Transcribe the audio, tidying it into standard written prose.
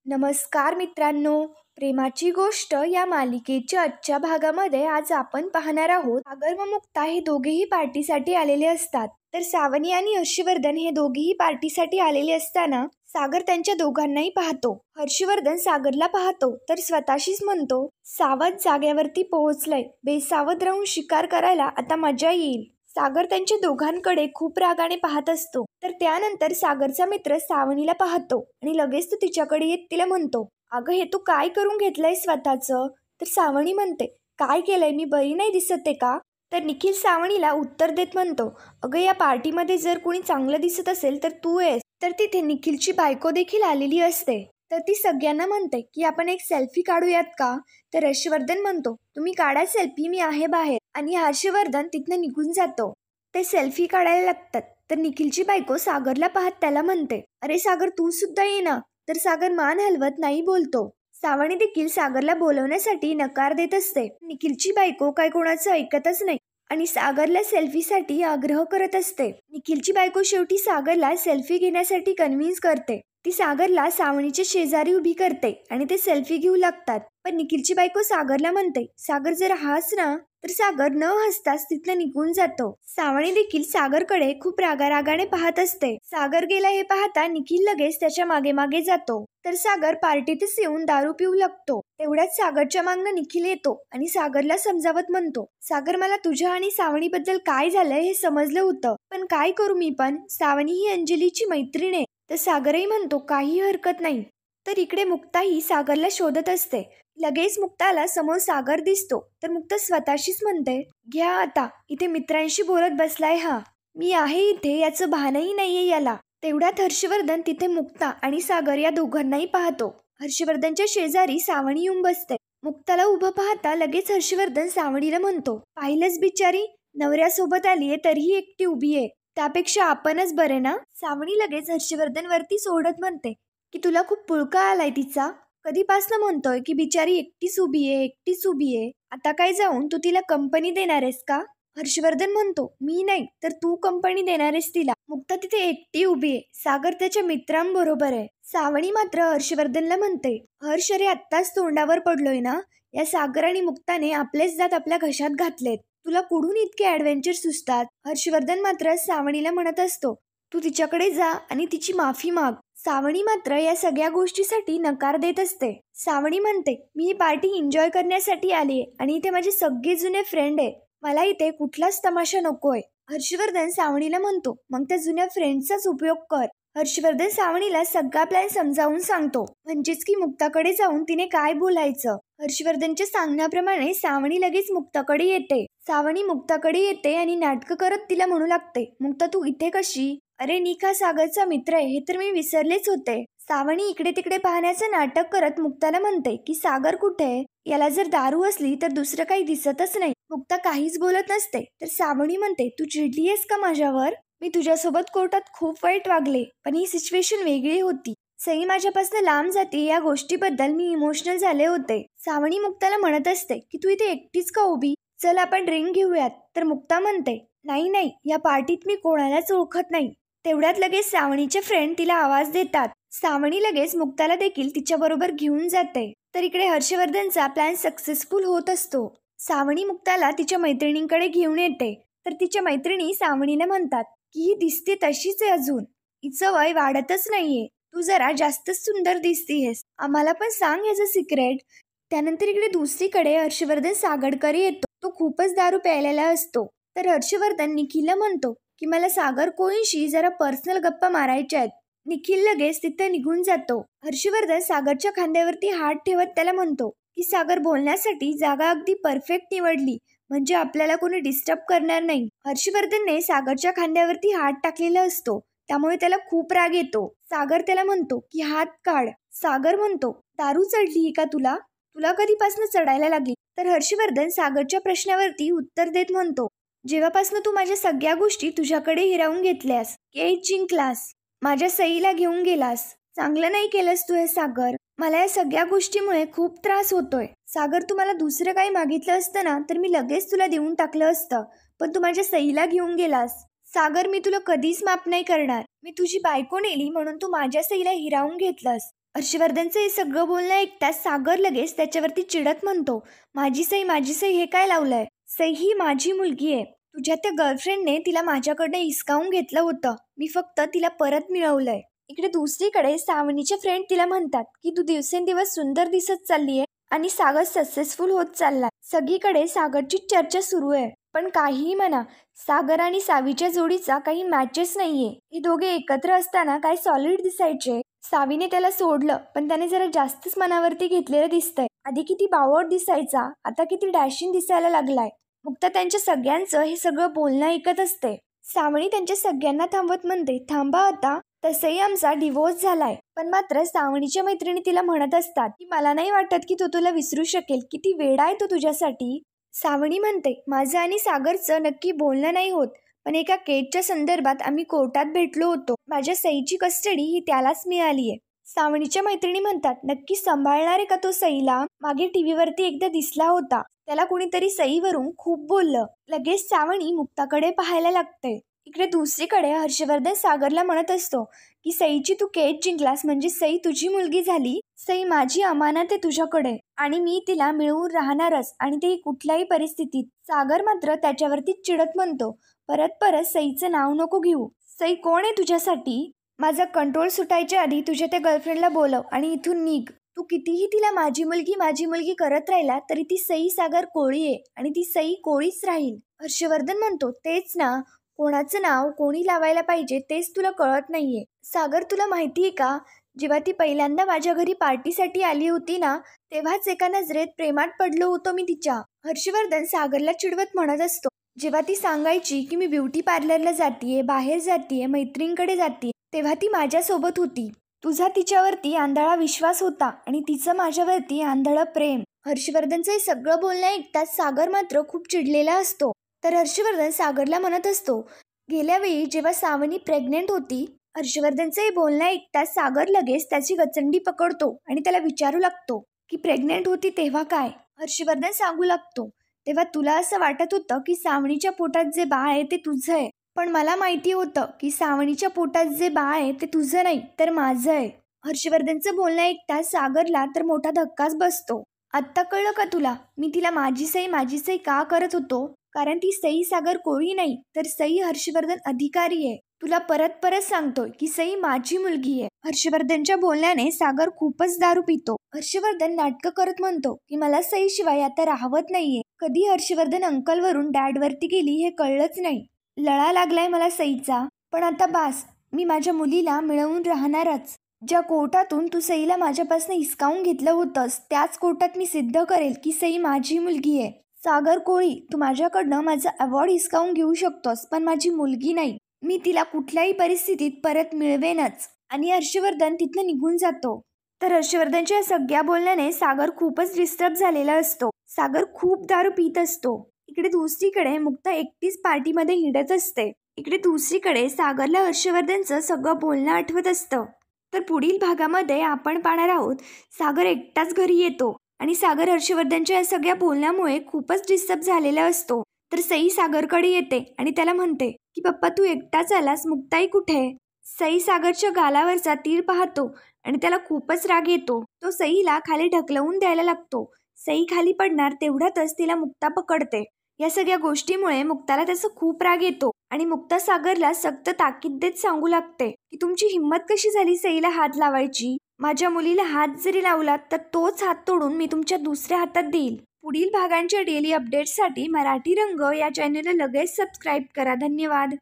नमस्कार मित्रांनो, प्रेमाची गोष्ट या मालिकेच्या आजच्या भागामध्ये आज आपण पाहणार आहोत. सागर व मुक्ता हे दोघेही पार्टीसाठी आलेले असतात. तर सावनी आणि हर्षवर्धन हे दोघेही पार्टीसाठी आलेले असताना सागर त्यांच्या दोघांनाही पाहतो. हर्षवर्धन सागरला पाहतो तर स्वतःशीच म्हणतो, सावध जाग्यावरती पोहोचलंय, बेसावध राहून शिकार करायला आता मजा येईल. सागर त्यांच्या दोघांकडे खूप रागाने पाहत असतो. तर त्यानंतर सागरचा मित्र सावनीला पाहतो आणि लगेच तो तिच्याकडे येत तिला म्हणतो, अगं हे तू काय करून घेतलंय स्वतःचं? तर सावनी म्हणते, काय केलंय, मी बरी नाही दिसते का? तर निखिल सावनीला उत्तर देत म्हणतो, अगं या पार्टीमध्ये जर कोणी चांगलं दिसत असेल तर तू आहेस. तर तिथे निखिलची बायको देखील आलेली असते. तर ती सगळ्यांना म्हणते की आपण एक सेल्फी काढूयात का? तर हर्षवर्धन म्हणतो, तुम्ही काढा सेल्फी, मी आहे बाहेर. आणि हर्षवर्धन तिथनं निघून जातो. ते सेल्फी काढायला लागतात. तर निखिलची बायको सागरला पाहत त्याला म्हणते, अरे सागर तू सुद्धा ये ना. तर सागर मान हलवत नाही बोलतो. सावनी देखील सागरला बोलवण्यासाठी नकार देत असते. निखिलची बायको काय कोणाचं ऐकतच नाही आणि सागरला सेल्फीसाठी आग्रह करत असते. निखिलची बायको शेवटी सागरला सेल्फी घेण्यासाठी कन्व्हिन्स करते. ती सागरला सावनीच्या शेजारी उभी करते आणि ते सेल्फी घेऊ लागतात. पण निखिलची बायको सागरला म्हणते, सागर जरा हस ना. तर सागर न हसताच तिथनं निघून जातो. सावनी देखील सागरकडे खूप रागारागाने पाहत असते. सागर गेला हे पाहता निखिल लगेच त्याच्या मागे मागे जातो. तर सागर पार्टीतच येऊन दारू पिऊ लागतो. तेवढ्याच सागरच्या मागणं निखिल येतो आणि सागरला समजावत म्हणतो, सागर मला तुझ्या आणि सावनीबद्दल काय झालंय हे समजलं होतं, पण काय करू मी पण, सावनी ही अंजलीची मैत्रीण आहे. तर सागरही म्हणतो, काही हरकत नाही. तर इकडे मुक्ताही सागरला शोधत असते. लगेच मुक्ताला समोर सागर दिसतो. तर मुक्ता स्वतःशीच म्हणते, घ्या आता, इथे मित्रांशी बोलत बसलाय हा, मी आहे इथे याचं भानही नाहीये याला. तेवढ्यात हर्षवर्धन तिथे मुक्ता आणि सागर या दोघांनाही पाहतो. हर्षवर्धनच्या शेजारी सावनी येऊन बसते. मुक्ताला उभं पाहता लगेच हर्षवर्धन सावनीला म्हणतो, पाहिलंच बिचारी, नवऱ्यासोबत आलीये तरीही एकटी उभी आहे, त्यापेक्षा आपणच बरे ना. सावनी लगेच हर्षवर्धन वरती सोडत म्हणते की तुला खूप पुळका आलाय तिचा, कधीपासनं म्हणतोय की बिचारी एकटीच उभी आहे, एकटीच उभी आहे, आता काय जाऊन तू तिला कंपनी देणार आहेस का? हर्षवर्धन म्हणतो, मी नाही तर तू कंपनी देणार आहेस तिला. मुक्ता तिथे एकटी उभी आहे, सागर त्याच्या मित्रांबरोबर आहे. सावनी मात्र हर्षवर्धनला म्हणते, हर्ष रे आत्ताच तोंडावर पडलोय ना, या सागर आणि मुक्ताने आपलेच दात आपल्या घशात घातलेत, तुला कुठून इतके ऍडव्हेंचर सुचतात? हर्षवर्धन मात्र सावनीला म्हणत असतो, तू तिच्याकडे जा आणि तिची माफी माग. सावनी मात्र या सगळ्या गोष्टीसाठी नकार देत असते. सावनी म्हणते, मी ही पार्टी एन्जॉय करण्यासाठी आली आहे आणि इथे माझे सगळे जुने फ्रेंड आहे, मला इथे कुठलाच तमाशा नकोय. हर्षवर्धन सावनीला म्हणतो, मग त्या जुन्या फ्रेंडचाच उपयोग कर. हर्षवर्धन सावनीला सगळा प्लॅन समजावून सांगतो, म्हणजेच की मुक्ताकडे जाऊन तिने काय बोलायचं. हर्षवर्धनच्या सांगण्याप्रमाणे सावनी लगेच मुक्ताकडे येते. सावनी मुक्ताकडे येते आणि नाटकं करत तिला म्हणू लागते, मुक्ता तू इथे कशी? अरे निखा सागरचा मित्र आहे हे तर मी विसरलेच होते. सावनी इकडे तिकडे पाहण्याचं नाटक करत मुक्ताला म्हणते की सागर कुठे आहे? याला जर दारू असली तर दुसरं काही दिसतच नाही. मुक्ता काहीच बोलत नसते. तर सावनी म्हणते, तू चिडली आहेस का माझ्यावर? मी तुझ्यासोबत कोर्टात खूप वाईट वागले, पण ही सिच्युएशन वेगळी होती. सई माझ्यापासून लांब जाते या गोष्टीबद्दल मी इमोशनल झाले होते. सावनी मुक्ताला म्हणत असते की तू इथे एकटीच का उभी, चल आपण ड्रिंक घेऊयात. तर मुक्ता म्हणते, नाही नाही, या पार्टीत मी कोणालाच ओळखत नाही. तेवढ्यात लगेच सावनीचे फ्रेंड तिला आवाज देतात. सावनी लगेच मुक्ताला देखील तिच्याबरोबर घेऊन जाते. तर इकडे हर्षवर्धनचा प्लॅन सक्सेसफुल होत असतो. सावनी मुक्ताला तिच्या मैत्रिणींकडे घेऊन येते. तर तिच्या मैत्रिणी सावनीला म्हणतात की ही दिसते तशीच आहे, अजून हिचं वय वाढतच नाहीये, तू जरा जास्तच सुंदर दिसतीयस, आम्हाला पण सांग याचं सिक्रेट. त्यानंतर इकडे दुसरीकडे हर्षवर्धन सागरकडे येतो. तो खूपच दारू प्यायलेला असतो. तर हर्षवर्धन निखिलला म्हणतो की मला सागर कोळींशी जरा पर्सनल गप्पा मारायच्या आहेत. निखिल लगेच तिथं निघून जातो. हर्षवर्धन सागरच्या खांद्यावरती हात ठेवत त्याला म्हणतो की सागर, बोलण्यासाठी जागा अगदी परफेक्ट निवडली, म्हणजे आपल्याला कोणी डिस्टर्ब करणार नाही. हर्षवर्धनने सागरच्या खांद्यावरती हात टाकलेला असतो, त्यामुळे त्याला खूप राग येतो. सागर त्याला म्हणतो की हात काढ. सागर म्हणतो, दारू चढली का तुला? तुला कधीपासून चढायला लागली? तर हर्षवर्धन सागरच्या प्रश्नावरती उत्तर देत म्हणतो, जेव्हापासून तू माझ्या सगळ्या गोष्टी तुझ्याकडे हिरावून घेतल्यास, केस जिंकलास, माझ्या सईला घेऊन गेलास, चांगलं नाही केलंस तू हे सागर. मला या सगळ्या गोष्टीमुळे खूप त्रास होतोय. सागर, तू मला दुसरं काही मागितलं असतं ना तर मी लगेच तुला देऊन टाकलं असतं, पण तू माझ्या सईला घेऊन गेलास. सागर, मी तुला कधीच माफ नाही करणार. मी तुझी बायको नेली म्हणून तू माझ्या सईला हिरावून घेतलंस. हर्षवर्धनचं हे सगळं बोलणं ऐकताच सागर लगेच त्याच्यावरती चिडत म्हणतो, माझी सई हे काय लावलंय? सई ही माझी मुलगी आहे. तुझ्या त्या गर्लफ्रेंडने तिला माझ्याकडनं हिसकावून घेतलं होतं. मी फक्त तिला परत मिळवलंय. इकडे दुसरीकडे सावनीचे फ्रेंड तिला म्हणतात की तू दिवसेंदिवस सुंदर दिसत चाललीये आणि सागर सक्सेसफुल होत चाललाय. सगळीकडे सागरची चर्चा सुरू आहे. पण काहीही म्हणा, सागर आणि सावीच्या जोडीचा काही मॅचेस नाहीये. हे दोघे एकत्र असताना काय सॉलिड दिसायचे. सावीने त्याला सोडलं, पण त्याने जरा जास्तच मनावरती घेतलेलं दिसतंय. आधी किती बावट दिसायचा, आता किती डॅशिंग दिसायला लागलाय. मुक्ता त्यांच्या सगळ्यांचं हे सगळं बोलणं ऐकत असते. सावनी त्यांच्या सगळ्यांना थांबवत म्हणते, थांबा आता, तसंही आमचा डिवोर्स झालाय. पण मात्र सावनीच्या मैत्रिणी तिला म्हणत असतात की मला नाही वाटत की तो तुला विसरू शकेल. किती वेडा आहे तो तुझ्यासाठी. सावनी म्हणते, माझं आणि सागरचं नक्की बोलणं नाही होत, पण एका केसच्या संदर्भात आम्ही कोर्टात भेटलो होतो. माझ्या सईची कस्टडी ही त्यालाच मिळालीये. सावनीच्या मैत्रिणी म्हणतात, नक्की सांभाळणार आहे का तो सईला? मागे टीव्हीवरती एकदा दिसला होता. त्याला कुणीतरी सईवरून खूप बोललं. लगेच सावनी मुक्ताकडे पाहायला लागते. इकडे दुसरीकडे हर्षवर्धन सागरला म्हणत असतो की सईची तू केस जिंकलास म्हणजे सई तुझी मुलगी झाली. सई माझी अमानत आहे तुझ्याकडे आणि मी तिला मिळवून राहणारच, आणि ते कुठल्याही परिस्थितीत. सागर मात्र त्याच्यावरती चिडत म्हणतो, परत परत सईचं नाव नको घेऊ. सई कोण आहे तुझ्यासाठी? माझा कंट्रोल सुटायच्या आधी तुझ्या त्या गर्लफ्रेंडला बोलव आणि इथून निघ. तू कितीही तिला माझी मुलगी करत राहिला तरी ती सई सागर कोळी आहे आणि ती सई कोळीच राहील. हर्षवर्धन म्हणतो, तेच ना, कोणाचं नाव कोणी लावायला पाहिजे तेच तुला कळत नाहीये. सागर, तुला माहितीये का, जेव्हा ती पहिल्यांदा माझ्या घरी पार्टीसाठी आली होती ना, तेव्हाच एका नजरेत प्रेमात पडलो होतो मी तिच्या. हर्षवर्धन सागरला चिडवत म्हणत असतो, जेव्हा ती सांगायची की मी ब्युटी पार्लरला जातीये, बाहेर जातीये, मैत्रिणींकडे जातीये, तेव्हा ती माझ्यासोबत होती. तुझा तिच्यावरती आंधळा विश्वास होता आणि तिचं माझ्यावरती आंधळं प्रेम. हर्षवर्धनचं हे सगळं बोलणं ऐकताच सागर मात्र खूप चिडलेला असतो. तर हर्षवर्धन सागरला म्हणत असतो, गेल्या वेळी जेव्हा सावनी प्रेग्नेंट होती. हर्षवर्धनचं हे बोलणं ऐकताच सागर लगेच त्याची गचंडी पकडतो आणि त्याला विचारू लागतो की प्रेग्नेंट होती तेव्हा काय? हर्षवर्धन सांगू लागतो, तेव्हा तुला असं वाटत होतं की सावनीच्या पोटात जे बाळ आहे ते तुझं आहे, पण मला माहिती होतं की सावनीच्या पोटात जे बाळ आहे ते तुझं नाही तर माझं आहे. हर्षवर्धनचं बोलणं ऐकताच सागरला तर मोठा धक्काच बसतो. आत्ता कळलं का तुला, मी तिला माझी सई का करत होतो? कारण ती सई सागर कोळी नाही तर सई हर्षवर्धन अधिकारी आहे. तुला परत परत सांगतोय की सई माझी मुलगी आहे. हर्षवर्धनच्या बोलण्याने सागर खूपच दारू पितो. हर्षवर्धन नाटकं करत म्हणतो की मला सई शिवाय आता राहवत नाहीये. कधी हर्षवर्धन अंकलवरून डॅडवरती गेली हे कळलंच नाही. लळा लागलाय मला सईचा, पण आता बास, मी माझ्या मुलीला मिळवून राहणारच. ज्या कोर्टातून तू सईला माझ्यापासून हिसकावून घेतलं होतंस त्याच कोर्टात मी सिद्ध करेल की सई माझी मुलगी आहे. सागर कोळी, तू माझ्याकडनं माझा अवॉर्ड हिसकावून घेऊ शकतोस, पण माझी मुलगी नाही. मी तिला कुठल्याही परिस्थितीत परत मिळवेनच. आणि हर्षवर्धन तिथनं निघून जातो. तर हर्षवर्धनच्या सगळ्या बोलण्याने सागर खूपच डिस्टर्ब झालेला असतो. सागर खूप दारू पित असतो. इकडे दुसरीकडे मुक्ता एकटीच पार्टीमध्ये हिंडत असते. इकडे दुसरीकडे सागरला हर्षवर्धनचं सगळं बोलणं आठवत असतं. तर पुढील भागामध्ये आपण पाहणार आहोत, सागर एकटाच घरी येतो आणि सागर हर्षवर्धनच्या या सगळ्या बोलण्यामुळे खूपच डिस्टर्ब झालेला असतो. तर सई सागरकडे येते आणि त्याला म्हणते की पप्पा तू एकटाच आलास, मुक्ताई कुठे? सई सागरच्या गालावरचा तीर पाहतो आणि त्याला खूपच राग येतो. तो सईला खाली ढकलवून द्यायला लागतो. सई खाली पडणार तेवढ्यातच तिला मुक्ता पकडते. या सगळ्या गोष्टीमुळे मुक्ताला त्याचा खूप राग येतो आणि मुक्ता सागरला सक्त ताकीद देत सांगू लागते की तुमची हिंमत कशी झाली सईला हात लावायची? माझ्या मुलीला हात जरी लावलात तर तोच हात तोडून मी तुमच्या दुसऱ्या हातात देईल. पुढील भागांच्या डेली अपडेट्ससाठी मराठी रंग या चॅनलला लगेच सबस्क्राईब करा. धन्यवाद.